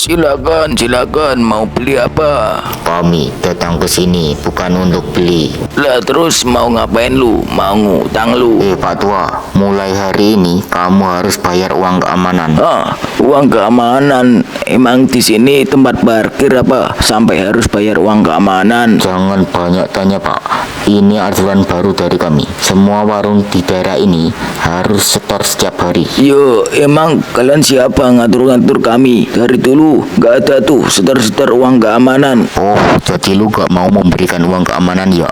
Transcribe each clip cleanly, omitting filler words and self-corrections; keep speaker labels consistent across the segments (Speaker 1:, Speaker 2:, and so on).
Speaker 1: Silakan, silakan. Mau beli apa?
Speaker 2: Kami datang ke sini bukan untuk beli.
Speaker 1: Lah terus mau ngapain lu? Mau ngutang lu?
Speaker 2: Pak Tua, mulai hari ini kamu harus bayar uang keamanan.
Speaker 1: Ah, uang keamanan. Emang di sini tempat parkir apa? Sampai harus bayar uang keamanan?
Speaker 2: Jangan banyak tanya, Pak. Ini aturan baru dari kami. Semua warung di daerah ini harus setor setiap hari.
Speaker 1: Yo, emang kalian siapa ngatur-ngatur kami? Dari dulu gak ada tuh setor-setor uang keamanan.
Speaker 2: Oh, jadi lu gak mau memberikan uang keamanan ya?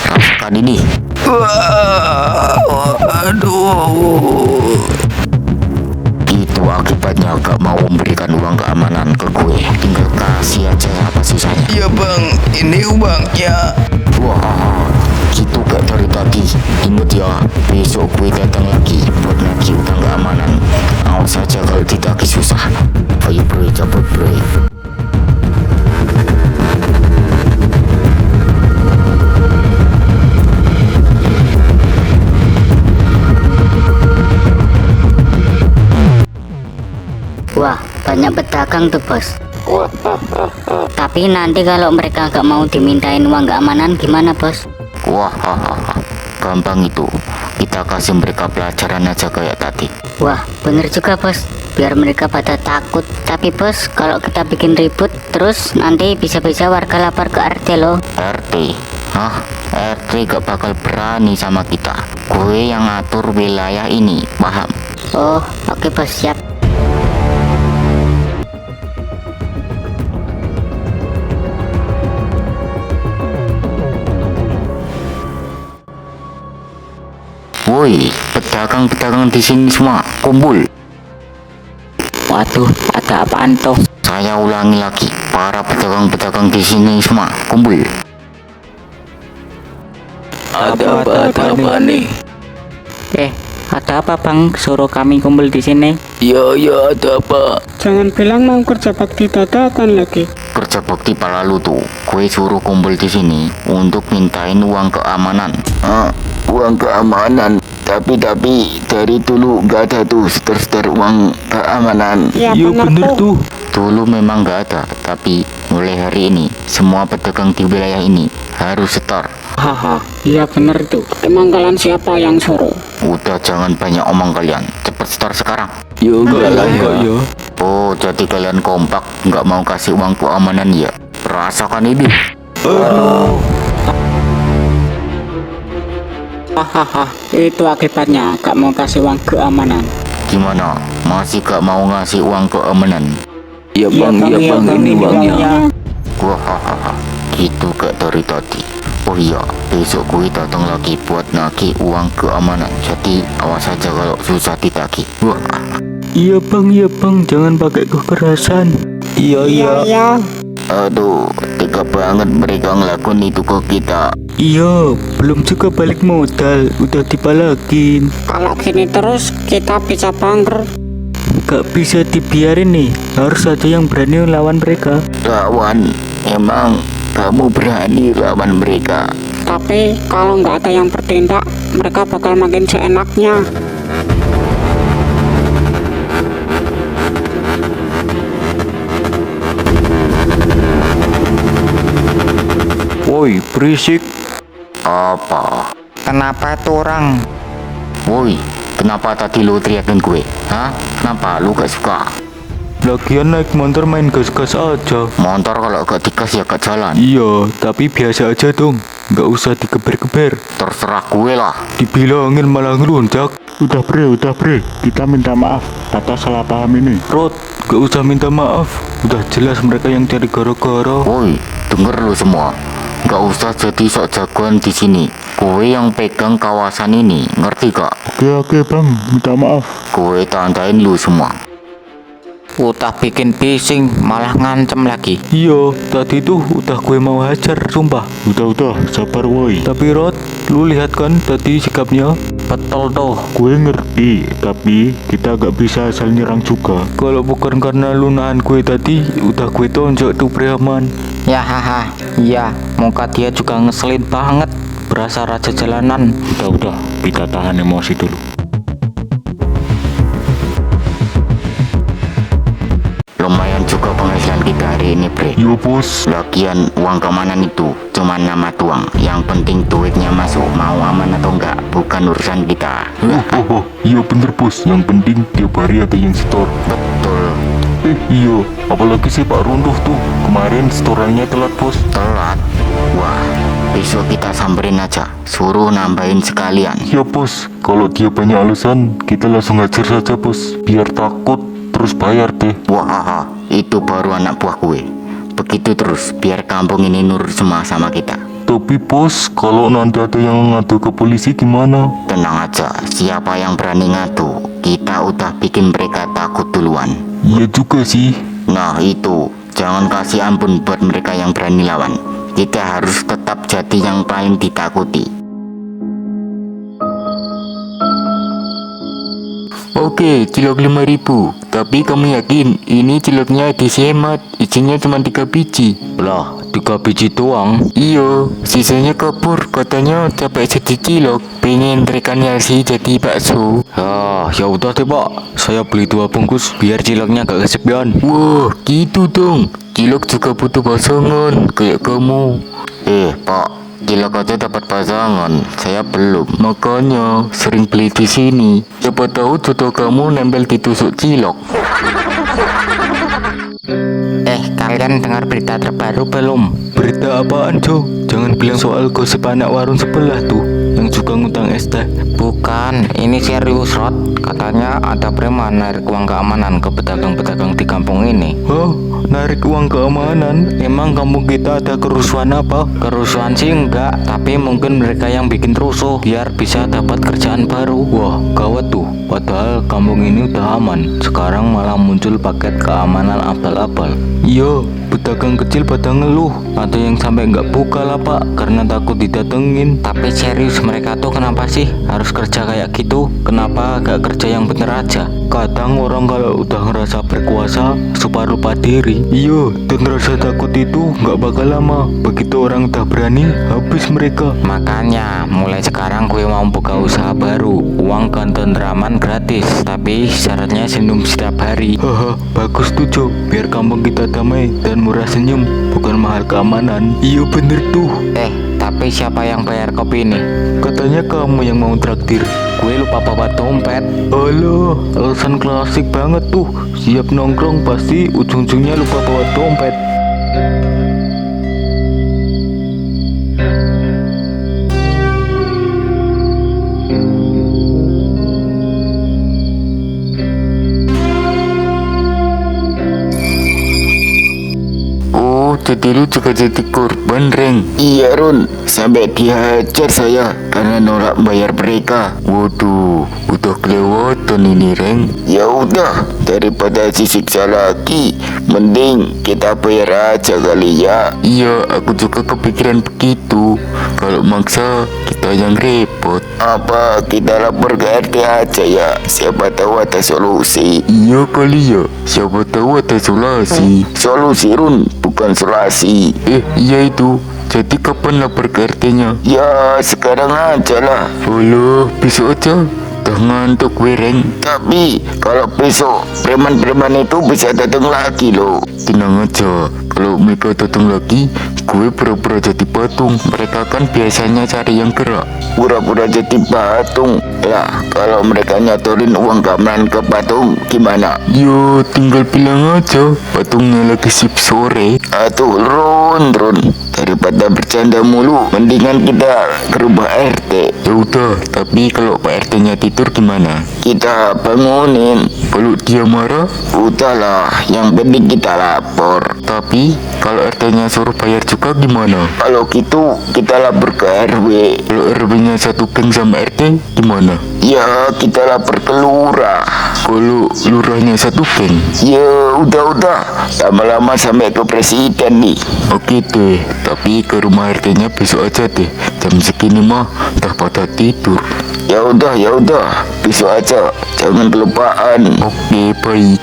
Speaker 2: Rasakan ini.
Speaker 1: Wah, aduh.
Speaker 2: Itu akibatnya gak mau memberikan uang keamanan ke gue. Tinggal kasih aja apa susahnya.
Speaker 1: Ya bang, ini uangnya.
Speaker 2: Wah, gitu gak dari tadi. Ingat ya, besok gue datang lagi buat nagih utang keamanan. Awas saja kalau ditagih susah. Ayo bre, cabut bre.
Speaker 3: Wah, banyak pedagang tuh bos. Tapi nanti kalau mereka gak mau dimintain uang keamanan gimana bos?
Speaker 2: Wah, gampang itu. Kita kasih mereka pelajaran aja kayak tadi.
Speaker 3: Wah, bener juga bos. Biar mereka pada takut. Tapi bos, kalau kita bikin ribut terus nanti bisa-bisa warga lapor ke RT loh.
Speaker 2: RT? Hah? RT gak bakal berani sama kita. Gue yang ngatur wilayah ini, paham?
Speaker 3: Oh, oke bos, siap.
Speaker 2: Woi, pedagang-pedagang di sini semua kumpul.
Speaker 3: Waduh, ada apaan toh?
Speaker 2: Saya ulangi lagi, para pedagang-pedagang di sini semua kumpul.
Speaker 1: Ada apa nih?
Speaker 3: Ada apa bang? Suruh kami kumpul di sini.
Speaker 1: Ya, ada apa?
Speaker 4: Jangan bilang mau kerja bakti dadakan lagi.
Speaker 2: Kerja bakti pala lu tuh. Gue suruh kumpul di sini untuk mintain uang keamanan.
Speaker 1: Uang keamanan. Tapi dari dulu gak ada tuh setor uang keamanan.
Speaker 4: Ya bener tuh.
Speaker 2: Dulu memang gak ada, tapi mulai hari ini semua pedagang di wilayah ini harus setor.
Speaker 4: Haha, iya bener tuh. Emang kalian siapa yang suruh?
Speaker 2: Udah jangan banyak omong kalian, cepet setor sekarang.
Speaker 1: Yo gak lah ya.
Speaker 2: Oh, jadi kalian kompak nggak mau kasih uang keamanan ya? Rasakan ini.
Speaker 4: Hahaha, itu akibatnya gak mau kasih uang keamanan.
Speaker 2: Gimana? Masih gak mau ngasih uang keamanan?
Speaker 1: Ya bang, ini uangnya.
Speaker 2: Wah, gitu gak dari tadi. Oh iya, besok gue datang lagi buat nagih uang keamanan. Jadi awas aja kalau susah ditagih. Wah.
Speaker 5: Iya bang, jangan pakai kekerasan.
Speaker 4: Iya.
Speaker 2: Aduh, tega banget mereka ngelakuin itu ke kita.
Speaker 5: Iya, belum juga balik modal, udah dipalakin.
Speaker 4: Kalau gini terus kita bisa bangkrut.
Speaker 5: Gak bisa dibiarin nih, harus ada yang berani lawan mereka.
Speaker 2: Lawan? Emang kamu berani lawan mereka?
Speaker 4: Tapi kalau nggak ada yang bertindak, mereka bakal makin seenaknya.
Speaker 5: Woi, berisik.
Speaker 2: Apa?
Speaker 6: Kenapa tuh orang?
Speaker 2: Woi, kenapa tadi lu teriakin gue? Hah? Kenapa lu gak suka?
Speaker 5: Lagian naik motor main gas-gas aja.
Speaker 2: Motor kalau gak digas ya gak jalan.
Speaker 5: Iya, tapi biasa aja dong, gak usah digeber-geber.
Speaker 2: Terserah gue lah.
Speaker 5: Dibilangin malah ngelunjak.
Speaker 7: Udah bre, kita minta maaf atas salah paham ini.
Speaker 5: Rod, gak usah minta maaf. Udah jelas mereka yang cari gara-gara.
Speaker 2: Woi, denger lu semua. Gak usah jadi sok jagoan di sini. Gue yang pegang kawasan ini, ngerti gak?
Speaker 7: Oke bang, minta maaf.
Speaker 2: Gue tandain lu semua.
Speaker 6: Udah bikin bising malah ngancem lagi.
Speaker 5: Iya, tadi tuh udah gue mau hajar, sumpah.
Speaker 7: Udah, sabar woi.
Speaker 5: Tapi Rod, lu lihat kan tadi sikapnya?
Speaker 6: Betul tuh.
Speaker 7: Gue ngerti, tapi kita gak bisa asal nyerang juga.
Speaker 5: Kalau bukan karena lu nahan gue tadi, udah gue tonjok tuh preman.
Speaker 6: Ya haha. Iya, muka dia juga ngeselin banget. berasa raja jalanan.
Speaker 7: Udah, kita tahan emosi dulu.
Speaker 2: Lumayan juga penghasilan kita hari ini, bre.
Speaker 7: Yo bos.
Speaker 2: Lagian uang keamanan itu cuma nama tuang. Yang penting duitnya masuk. Mau aman atau enggak bukan urusan kita.
Speaker 7: Iya bener bos. Yang penting tiap hari ada yang store.
Speaker 2: Betul.
Speaker 7: Iya, apalagi sih Pak Runtuh tuh. Kemarin storannya telat bos.
Speaker 2: Telat. Wah, besok kita samperin aja. Suruh nambahin sekalian.
Speaker 7: Ya bos, kalau dia banyak alasan, kita langsung hajar saja bos. Biar takut, terus bayar deh.
Speaker 2: Wah, itu baru anak buah gue. Begitu terus, biar kampung ini nurut semua sama kita.
Speaker 7: Tapi bos, kalau nanti ada yang ngadu ke polisi gimana?
Speaker 2: Tenang aja, siapa yang berani ngadu, kita udah bikin mereka takut duluan.
Speaker 7: Iya juga sih.
Speaker 2: Nah itu, jangan kasih ampun buat mereka yang berani lawan. Kita harus tetap jadi yang paling ditakuti.
Speaker 6: Oke, cilok 5.000. Tapi kamu yakin ini ciloknya edisi hemat? Isinya cuma 3 biji. Lah, 3 biji doang? Iya, sisanya kabur. Katanya capek jadi cilok, pengen rekanasi jadi bakso. Ya udah deh pak, saya beli 2 bungkus biar ciloknya gak kesepian. Wah, gitu dong. Cilok juga butuh pasangan kayak kamu.
Speaker 2: Pak, cilok aja dapat pasangan, saya belum.
Speaker 6: Makanya sering beli di sini. Siapa tahu jodoh kamu nempel di tusuk cilok.
Speaker 2: Kalian dengar berita terbaru belum?
Speaker 5: Berita apaan, Jo? Jangan bilang soal gosip anak warung sebelah tuh yang juga ngutang es teh.
Speaker 6: Bukan, ini serius Rod. Katanya ada preman narik uang keamanan ke pedagang-pedagang di kampung ini.
Speaker 5: Hah? Narik uang keamanan? Emang kampung kita ada kerusuhan apa?
Speaker 6: Kerusuhan sih enggak, tapi mungkin mereka yang bikin rusuh biar bisa dapat kerjaan baru.
Speaker 5: Wah, gawat tuh. Padahal kampung ini udah aman. Sekarang malah muncul paket keamanan abal-abal. Iya, pedagang kecil pada ngeluh. Ada yang sampai nggak buka lah pak, karena takut didatengin.
Speaker 6: Tapi serius mereka tuh kenapa sih harus kerja kayak gitu? Kenapa gak kerja yang bener aja?
Speaker 5: Kadang orang kalau udah ngerasa berkuasa, suka lupa diri. Iya, dan rasa takut itu nggak bakal lama. Begitu orang udah berani, habis mereka.
Speaker 6: Makanya mulai sekarang gue mau buka usaha baru. Uang ketentraman gratis, tapi syaratnya senyum setiap hari.
Speaker 5: Haha, bagus tuh Jo. Biar kampung kita damai dan murah senyum, bukan mahal keamanan. Iya bener tuh.
Speaker 6: Tapi siapa yang bayar kopi ini?
Speaker 5: Katanya kamu yang mau traktir.
Speaker 6: Gue lupa bawa dompet.
Speaker 5: Alah, alasan klasik banget tuh. Siap nongkrong pasti ujung-ujungnya lupa bawa dompet.
Speaker 6: Jadi lu juga jadi korban, Reng.
Speaker 1: Iya Run, sampai dihajar saya karena nolak bayar mereka.
Speaker 6: Waduh, udah kelewatan ini, Reng.
Speaker 1: Ya udah, daripada disiksa lagi, mending kita bayar aja kali ya.
Speaker 6: Iya, aku juga kepikiran begitu. Kalau maksa, kita yang repot.
Speaker 1: Apa kita lapor ke RT aja ya? Siapa tahu ada solusi.
Speaker 6: Iya kali ya, siapa tahu ada solusi.
Speaker 1: Solusi Run, bukan solusi.
Speaker 6: Iya itu. Jadi kapan lapor ke RT-nya?
Speaker 1: Ya sekarang aja lah.
Speaker 6: Alah, besok aja. Udah ngantuk gue, Reng.
Speaker 1: Tapi kalau besok preman-preman itu bisa datang lagi loh.
Speaker 6: Tenang aja, kalau mereka datang lagi, gue pura-pura jadi patung. Mereka kan biasanya cari yang gerak.
Speaker 1: Pura-pura jadi patung. Lah kalau mereka nyatorin uang keamanan ke patung gimana?
Speaker 6: Yo, tinggal bilang aja patungnya lagi shift sore.
Speaker 1: Atuh Run, daripada bercanda mulu, mendingan kita ke rumah RT.
Speaker 6: Ya udah, tapi kalau Pak RT-nya tidur gimana?
Speaker 1: Kita bangunin.
Speaker 6: Kalau dia marah?
Speaker 1: Udahlah, yang penting kita lapor.
Speaker 6: Tapi kalau RT-nya suruh bayar juga gimana?
Speaker 1: Kalau gitu kita lapor ke RW.
Speaker 6: Kalau RW-nya satu geng sama RT gimana?
Speaker 1: Ya kita lapor ke lurah.
Speaker 6: Kalau lurahnya satu geng?
Speaker 1: Ya udah, lama-lama sampai ke presiden nih.
Speaker 6: Oke deh, tapi ke rumah RT-nya besok aja deh. Jam segini mah udah pada tidur.
Speaker 1: Ya udah, besok aja. Jangan kelupaan.
Speaker 6: Oke, baik.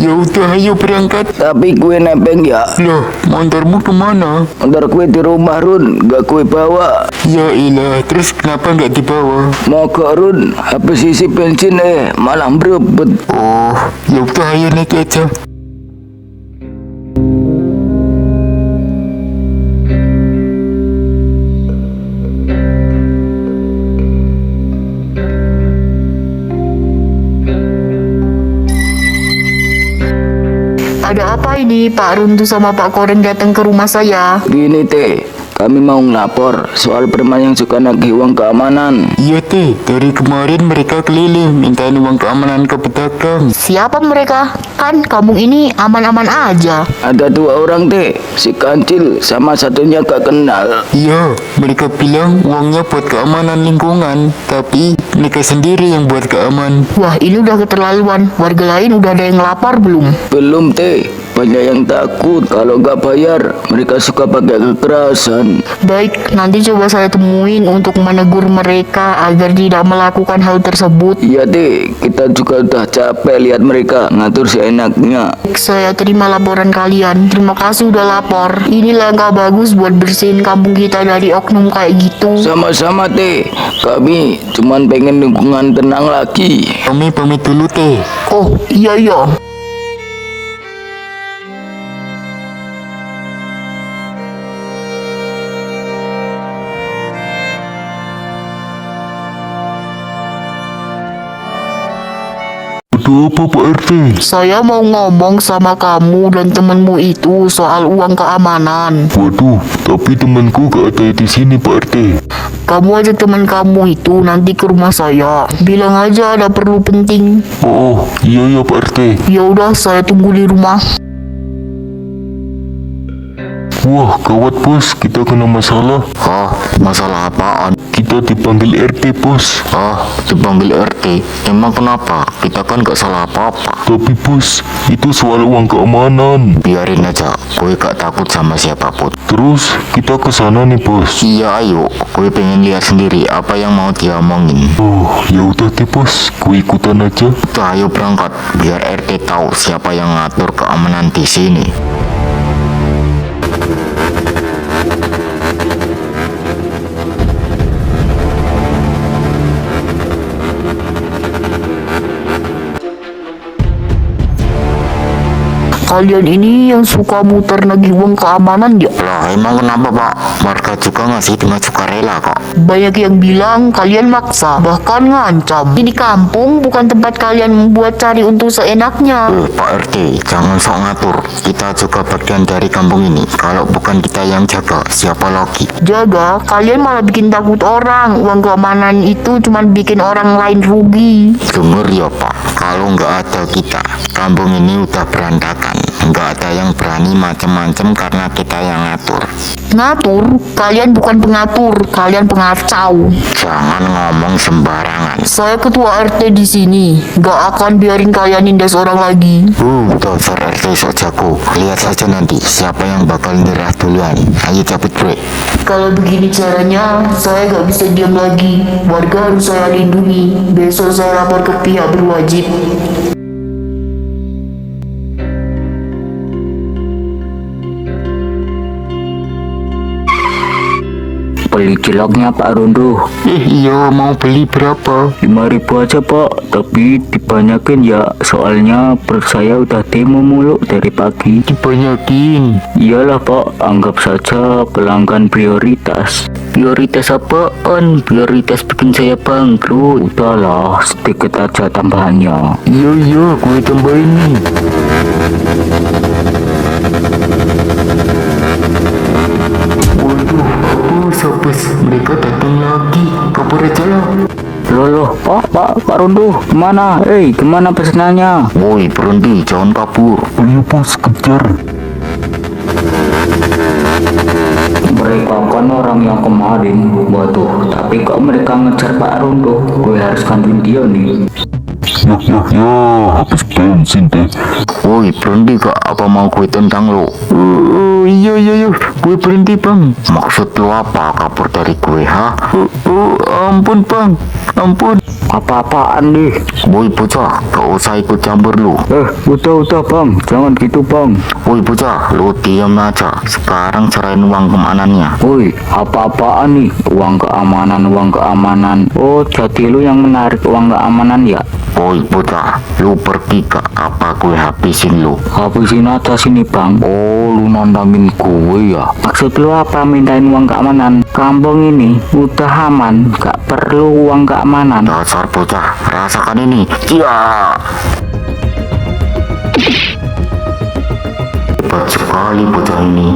Speaker 6: Ya udah, ayo berangkat.
Speaker 1: Tapi kue nebeng ya.
Speaker 6: Loh, motormu kemana?
Speaker 1: Motor kue di rumah Run, gak kue bawa.
Speaker 6: Ya ilah, terus kenapa nggak dibawa?
Speaker 1: Mogok Run, habis isi bensin malah berebut.
Speaker 6: Oh, ya udah, ayo naik aja.
Speaker 8: Ada apa ini Pak Runtu sama Pak Koreng datang ke rumah saya?
Speaker 1: Gini teh, kami mau ngelapor soal preman yang suka nagih uang keamanan.
Speaker 6: Iya teh, dari kemarin mereka keliling mintain uang keamanan ke pedagang.
Speaker 8: Siapa mereka? Kan kampung ini aman-aman aja.
Speaker 1: Ada 2 orang teh, si Kancil sama satunya gak kenal.
Speaker 6: Iya, mereka bilang uangnya buat keamanan lingkungan, tapi mereka sendiri yang buat keaman.
Speaker 8: Wah, ini udah keterlaluan. Warga lain udah ada yang lapor belum?
Speaker 1: Belum teh, banyak yang takut kalau gak bayar. Mereka suka pakai kekerasan.
Speaker 8: Baik, nanti coba saya temuin untuk menegur mereka agar tidak melakukan hal tersebut.
Speaker 1: Iya teh, kita juga udah capek lihat mereka ngatur seenaknya.
Speaker 8: Saya terima laporan kalian. Terima kasih udah lapor. Ini langkah bagus buat bersihin kampung kita dari oknum kayak gitu.
Speaker 1: Sama-sama teh, kami cuman pengen lingkungan tenang lagi.
Speaker 6: Kami pamit dulu teh.
Speaker 8: Oh, iya.
Speaker 7: Ada apa Pak RT?
Speaker 8: Saya mau ngomong sama kamu dan temenmu itu soal uang keamanan.
Speaker 7: Waduh, tapi temanku gak ada di sini Pak RT.
Speaker 8: Kamu ajak teman kamu itu nanti ke rumah saya. Bilang aja ada perlu penting.
Speaker 7: Oh, iya ya Pak RT.
Speaker 8: Ya udah, saya tunggu di rumah.
Speaker 7: Wah, gawat bos, kita kena masalah.
Speaker 2: Oh, masalah apaan?
Speaker 7: Kita dipanggil RT bos.
Speaker 2: Oh, dipanggil RT. Emang kenapa? Kita kan gak salah apa-apa.
Speaker 7: Tapi bos, itu soal uang keamanan.
Speaker 2: Biarin aja, gue gak takut sama siapapun.
Speaker 7: Terus kita ke sana nih bos.
Speaker 2: Iya, ayo. Gue pengen lihat sendiri apa yang mau dia omongin.
Speaker 7: Oh, ya udah deh bos, gue ikutan aja.
Speaker 2: Tuh, ayo berangkat biar RT tahu siapa yang ngatur keamanan di sini.
Speaker 8: Kalian ini yang suka muter nagih uang keamanan ya?
Speaker 2: Lah, emang kenapa Pak? Warga juga ngasih dengan sukarela kok.
Speaker 8: Banyak yang bilang kalian maksa, bahkan ngancam. Ini kampung bukan tempat kalian membuat cari untung seenaknya.
Speaker 2: Pak RT, jangan sok ngatur. Kita juga bagian dari kampung ini. Kalau bukan kita yang jaga, siapa lagi?
Speaker 8: Jaga, kalian malah bikin takut orang. Uang keamanan itu cuma bikin orang lain rugi.
Speaker 2: Dengar ya Pak, kalau nggak ada kita, kampung ini udah berantakan. Nggak ada yang berani macam-macam karena kita yang ngatur.
Speaker 8: Ngatur? Kalian bukan pengatur, kalian pengacau.
Speaker 2: Jangan ngomong sembarangan.
Speaker 8: Saya ketua RT di sini, gak akan biarin kalian nindas orang lagi.
Speaker 2: Dasar RT sok jago. Lihat saja nanti siapa yang bakal nyerah duluan. Ayo cabut bre.
Speaker 8: Kalau begini caranya, saya gak bisa diam lagi. Warga harus saya lindungi. Besok saya lapor ke pihak berwajib.
Speaker 5: Beli ciloknya Pak Rondo.
Speaker 6: Iya, mau beli berapa?
Speaker 5: 5.000 aja Pak, tapi dibanyakin ya, soalnya perut saya udah demo mulu dari pagi.
Speaker 6: Dibanyakin.
Speaker 5: Iyalah Pak, anggap saja pelanggan prioritas. Prioritas apaan? Prioritas bikin saya bangkrut. Udahlah, sedikit aja tambahannya.
Speaker 6: Iya, gue tambahin nih. Bos, mereka datang lagi. Kabur aja lah.
Speaker 5: Loh, Pak Rondo, kemana? Kemana pesenannya?
Speaker 2: Woi, berhenti, jangan kabur.
Speaker 7: Ayo bos, kejar.
Speaker 5: Mereka kan orang yang kemarin. Waduh, tapi kok mereka ngejar Pak Rondo? Gue harus kantin dia nih.
Speaker 7: Ya, habis bensin deh.
Speaker 2: Woi, berhenti kak, apa mau gue tendang lo?
Speaker 6: Iya, gue berhenti bang.
Speaker 2: Maksud lo apa kabur dari gue, ha?
Speaker 6: Ampun bang, ampun. Apa-apaan nih?
Speaker 2: Woi bocah, gak usah ikut campur lu.
Speaker 6: Udah bang, jangan gitu bang.
Speaker 2: Woi bocah, lu diam aja. Sekarang cerain uang keamanannya.
Speaker 6: Woi, apa-apaan nih? Uang keamanan. Oh, jadi lu yang menarik uang keamanan ya?
Speaker 2: Woi bocah, lu pergi gak apa gue habisin lu.
Speaker 6: Habisin aja sini bang. Oh, lu nantangin gue ya? Maksud lu apa mintain uang keamanan? Kampung ini udah aman, gak perlu uang keamanan.
Speaker 2: Dasar bocah, rasakan ini. Ya. Hebat sekali bocah ini,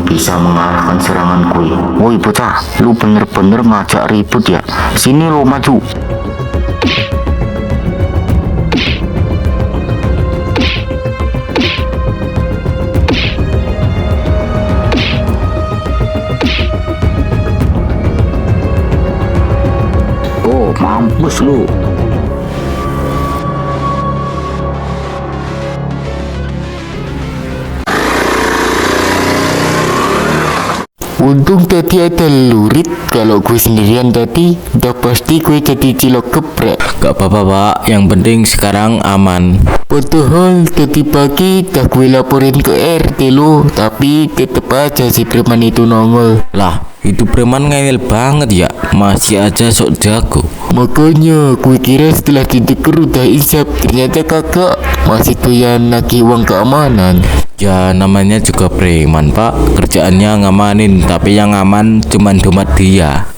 Speaker 2: bisa mengalahkan serangan gue. Woi bocah, lu bener-bener ngajak ribut ya? Sini lu maju.
Speaker 6: Oh, mampus lu.
Speaker 2: Untung tadi ada lurit. Kalau gue sendirian tadi, udah pasti gue jadi cilok geprek.
Speaker 5: Gak apa-apa pak, yang penting sekarang aman.
Speaker 2: Padahal tadi pagi dah gue laporin ke RT lo, tapi tetep aja si preman itu nongol.
Speaker 5: Lah, itu preman ngeyel banget ya, masih aja sok jago.
Speaker 2: Makanya gue kira setelah ditegur udah insap, ternyata kakak masih doyan nagih uang keamanan.
Speaker 5: Ya namanya juga preman pak, kerjaannya ngamanin, tapi yang aman cuman dompet dia.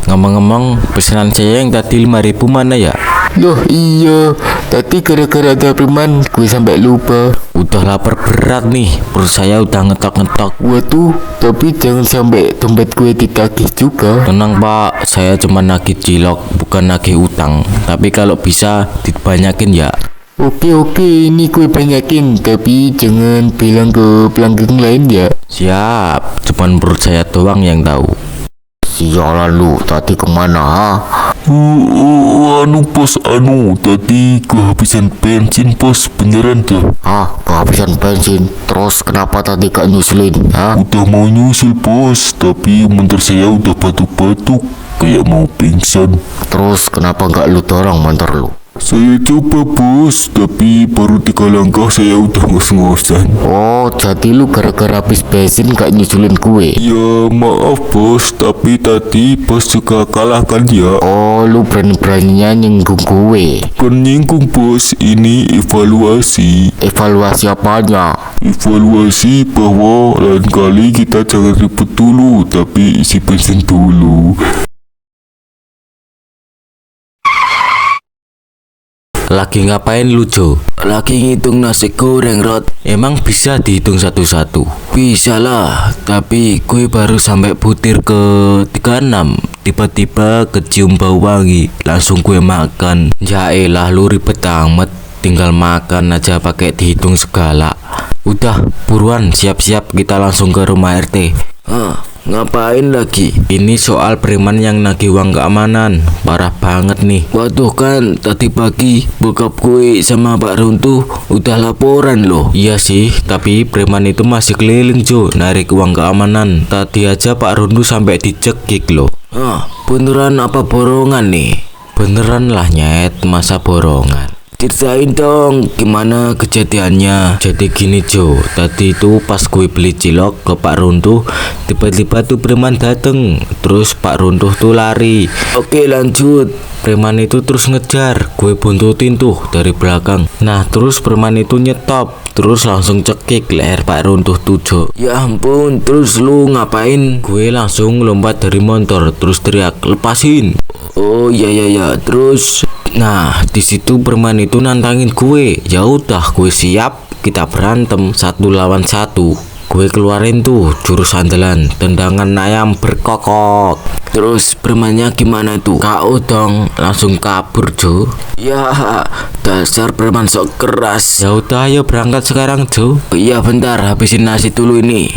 Speaker 5: Ngomong-ngomong, pesanan saya yang tadi 5.000 mana ya?
Speaker 2: Loh iya, tadi gara-gara ada preman gue sampai lupa.
Speaker 5: Udah lapar berat nih, perut saya udah ngetok-ngetok.
Speaker 2: Waduh, tapi jangan sampai dompet gue ditagih juga.
Speaker 5: Tenang pak, saya cuma nagih cilok, bukan nagih utang. Tapi kalau bisa dibanyakin ya.
Speaker 2: Oke, ini gue banyakin, tapi jangan bilang ke pelanggan lain ya.
Speaker 5: Siap, cuman perut saya doang yang tahu.
Speaker 2: Sialan lu, tadi kemana ha?
Speaker 7: Bos, tadi kehabisan bensin bos, beneran tuh.
Speaker 2: Ah, kehabisan bensin. Terus kenapa tadi gak nyusulin? Ha?
Speaker 7: Udah mau nyusul bos, tapi motor saya udah batuk-batuk, kayak mau pingsan.
Speaker 2: Terus kenapa gak lu dorong motor lu?
Speaker 7: Saya coba bos, tapi baru 3 langkah saya udah ngos-ngosan.
Speaker 2: Oh, jadi lu gara-gara habis bensin gak nyusulin gue?
Speaker 7: Ya maaf bos, tapi tadi bos juga kalah kan ya.
Speaker 2: Oh, lu berani-beraninya nyinggung gue.
Speaker 7: Bukan nyinggung bos, ini evaluasi.
Speaker 2: Evaluasi apanya?
Speaker 7: Evaluasi bahwa lain kali kita jangan ribut dulu, tapi isi bensin dulu.
Speaker 5: Lagi ngapain lu Jo? Lagi ngitung nasi goreng Rod. Emang bisa dihitung satu-satu? Bisa lah, tapi gue baru sampai butir ke 36. Tiba-tiba kecium bau wangi, langsung gue makan. Ya elah lu ribet amat, tinggal makan aja pakai dihitung segala. Udah, buruan siap-siap kita langsung ke rumah RT. Ngapain lagi? Ini soal preman yang nagih uang keamanan. Parah banget nih. Waduh kan, tadi pagi bokap gue sama Pak Runtuh udah laporan loh. Iya sih, tapi preman itu masih keliling Jo, narik uang keamanan. Tadi aja Pak Runtuh sampai dicekik loh. Beneran apa borongan nih? Beneran lah nyet, masa borongan? Ceritain dong gimana kejadiannya. Jadi gini Jo, tadi itu pas gue beli cilok ke Pak Runtuh, tiba-tiba tuh preman dateng, terus Pak Runtuh tuh lari. Oke lanjut. Preman itu terus ngejar, gue buntutin tuh dari belakang. Nah terus preman itu nyetop, terus langsung cekik leher Pak Runtuh tuh Jo. Ya ampun, terus lu ngapain? Gue langsung lompat dari motor, terus teriak lepasin. Oh iya, terus nah di situ preman itu nantangin gue. Ya udah gue siap, kita berantem 1 lawan 1. Gue keluarin tuh jurus andalan, tendangan ayam berkokok. Terus premannya gimana tuh? KO dong, langsung kabur Jo. Ya dasar preman sok keras. Ya udah ayo berangkat sekarang Jo. Iya bentar, habisin nasi dulu ini.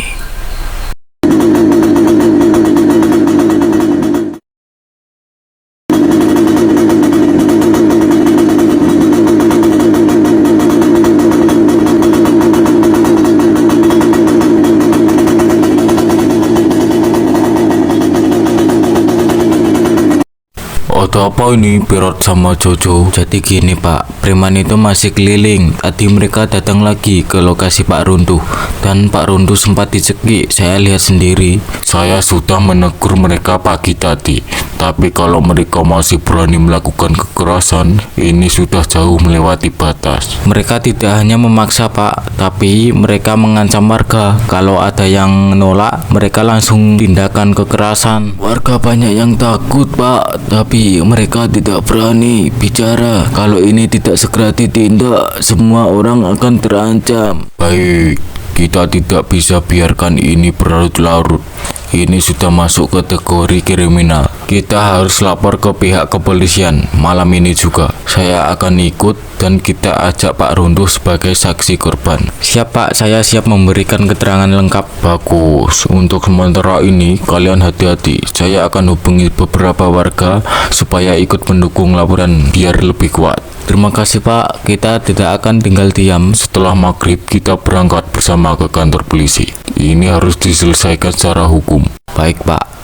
Speaker 5: Ada apa ini Pirot sama Jojo? Jadi gini Pak, preman itu masih keliling. Tadi mereka datang lagi ke lokasi Pak Runtuh, dan Pak Runtuh sempat dicekik. Saya lihat sendiri.
Speaker 7: Saya sudah menegur mereka pagi tadi, tapi kalau mereka masih berani melakukan kekerasan, ini sudah jauh melewati batas.
Speaker 5: Mereka tidak hanya memaksa Pak, tapi mereka mengancam warga. Kalau ada yang menolak, mereka langsung tindakan kekerasan. Warga banyak yang takut Pak, tapi mereka tidak berani bicara. Kalau ini tidak segera ditindak, semua orang akan terancam.
Speaker 7: Baik, kita tidak bisa biarkan ini berlarut-larut. Ini sudah masuk kategori kriminal. Kita harus lapor ke pihak kepolisian malam ini juga. Saya akan ikut dan kita ajak Pak Runtuh sebagai saksi korban. Siap Pak, saya siap memberikan keterangan lengkap. Bagus, untuk sementara ini kalian hati-hati. Saya akan hubungi beberapa warga supaya ikut mendukung laporan biar lebih kuat. Terima kasih Pak, kita tidak akan tinggal diam. Setelah maghrib kita berangkat bersama ke kantor polisi. Ini harus diselesaikan secara hukum. Baik Pak.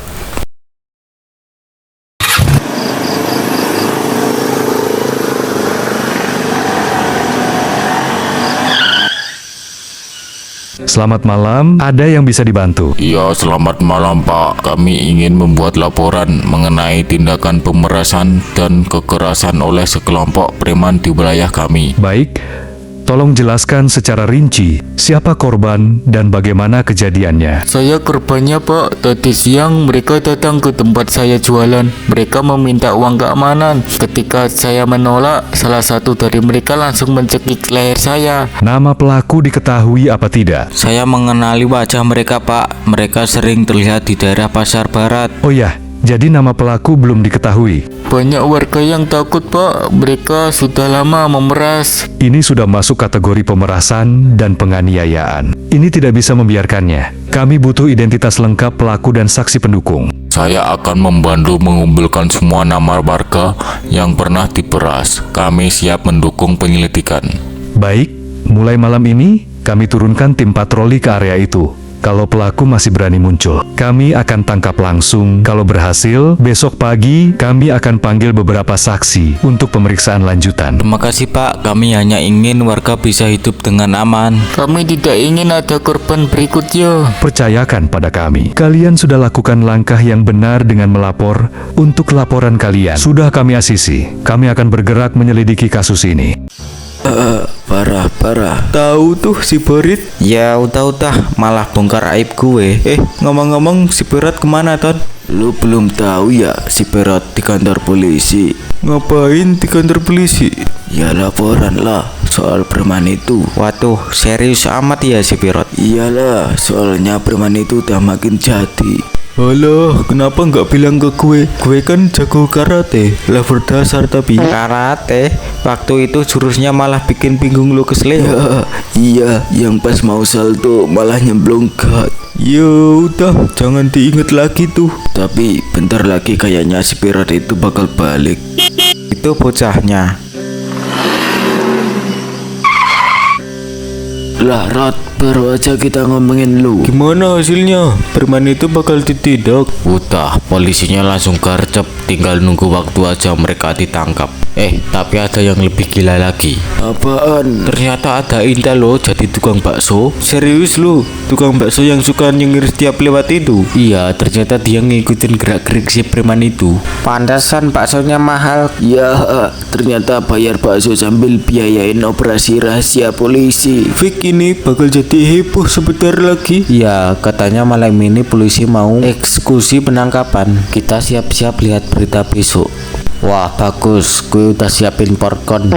Speaker 9: Selamat malam, ada yang bisa dibantu?
Speaker 7: Ya, selamat malam Pak. Kami ingin membuat laporan mengenai tindakan pemerasan dan kekerasan oleh sekelompok preman di wilayah kami.
Speaker 9: Baik, tolong jelaskan secara rinci siapa korban dan bagaimana kejadiannya.
Speaker 6: Saya korbannya Pak. Tadi siang mereka datang ke tempat saya jualan. Mereka meminta uang keamanan. Ketika saya menolak, salah satu dari mereka langsung mencekik leher saya.
Speaker 9: Nama pelaku diketahui apa tidak?
Speaker 5: Saya mengenali wajah mereka Pak. Mereka sering terlihat di daerah Pasar Barat.
Speaker 9: Oh ya, jadi nama pelaku belum diketahui.
Speaker 6: Banyak warga yang takut Pak. Mereka sudah lama memeras.
Speaker 9: Ini sudah masuk kategori pemerasan dan penganiayaan. Ini tidak bisa membiarkannya. Kami butuh identitas lengkap pelaku dan saksi pendukung.
Speaker 7: Saya akan membantu mengumpulkan semua nama warga yang pernah diperas. Kami siap mendukung penyelidikan.
Speaker 9: Baik, mulai malam ini kami turunkan tim patroli ke area itu. Kalau pelaku masih berani muncul, kami akan tangkap langsung. Kalau berhasil, besok pagi kami akan panggil beberapa saksi untuk pemeriksaan lanjutan.
Speaker 5: Terima kasih Pak, kami hanya ingin warga bisa hidup dengan aman.
Speaker 6: Kami tidak ingin ada korban berikutnya.
Speaker 9: Percayakan pada kami. Kalian sudah lakukan langkah yang benar dengan melapor. Untuk laporan kalian sudah kami asisi. Kami akan bergerak menyelidiki kasus ini.
Speaker 5: Parah. Tahu tuh si Borit? Ya udah, malah bongkar aib gue. Ngomong-ngomong si Berat kemana Ton? Lu belum tahu ya si Berat di kantor polisi. Ngapain di kantor polisi? Ya laporan lah soal preman itu. Waduh, serius amat ya si Berat? Iyalah, soalnya preman itu udah makin jadi. Halo, kenapa nggak bilang ke gue? Gue kan jago karate, level dasar tapi. Karate? Waktu itu jurusnya malah bikin bingung lu kesleo. Iya, yang pas mau salto malah nyemplung got. Ya udah, jangan diinget lagi tuh. Tapi bentar lagi kayaknya si Pirat itu bakal balik. Itu bocahnya. Lah Rod, baru aja kita ngomongin lu. Gimana hasilnya? Preman itu bakal ditindak? Udah, polisinya langsung garcep. Tinggal nunggu waktu aja mereka ditangkap. Tapi ada yang lebih gila lagi. Apaan? Ternyata ada intel lo jadi tukang bakso. Serius lu? Tukang bakso yang suka nyengir setiap lewat itu? Iya, ternyata dia ngikutin gerak-gerik si preman itu. Pantesan baksonya mahal. Ya, ternyata bayar bakso sambil biayain operasi rahasia polisi. Fik, ini bakal jadi heboh sebentar lagi. Ya, katanya malam ini polisi mau eksekusi penangkapan. Kita siap-siap lihat berita besok. Wah, bagus, gue udah siapin popcorn.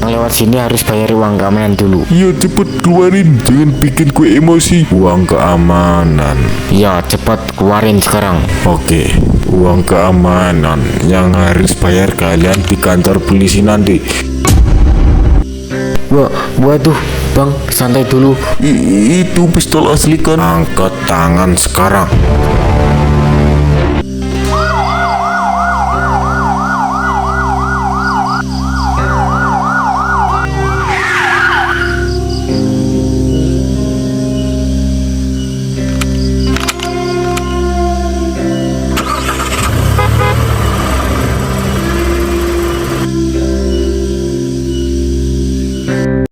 Speaker 2: Lewat sini harus bayar uang keamanan dulu.
Speaker 7: Iya, cepet keluarin, jangan bikin gue emosi. Uang keamanan.
Speaker 2: Ya, cepat keluarin sekarang.
Speaker 7: Oke, uang keamanan yang harus bayar kalian di kantor polisi nanti.
Speaker 2: Waduh, Bang, santai dulu.
Speaker 7: Itu pistol asli kan? Angkat tangan sekarang.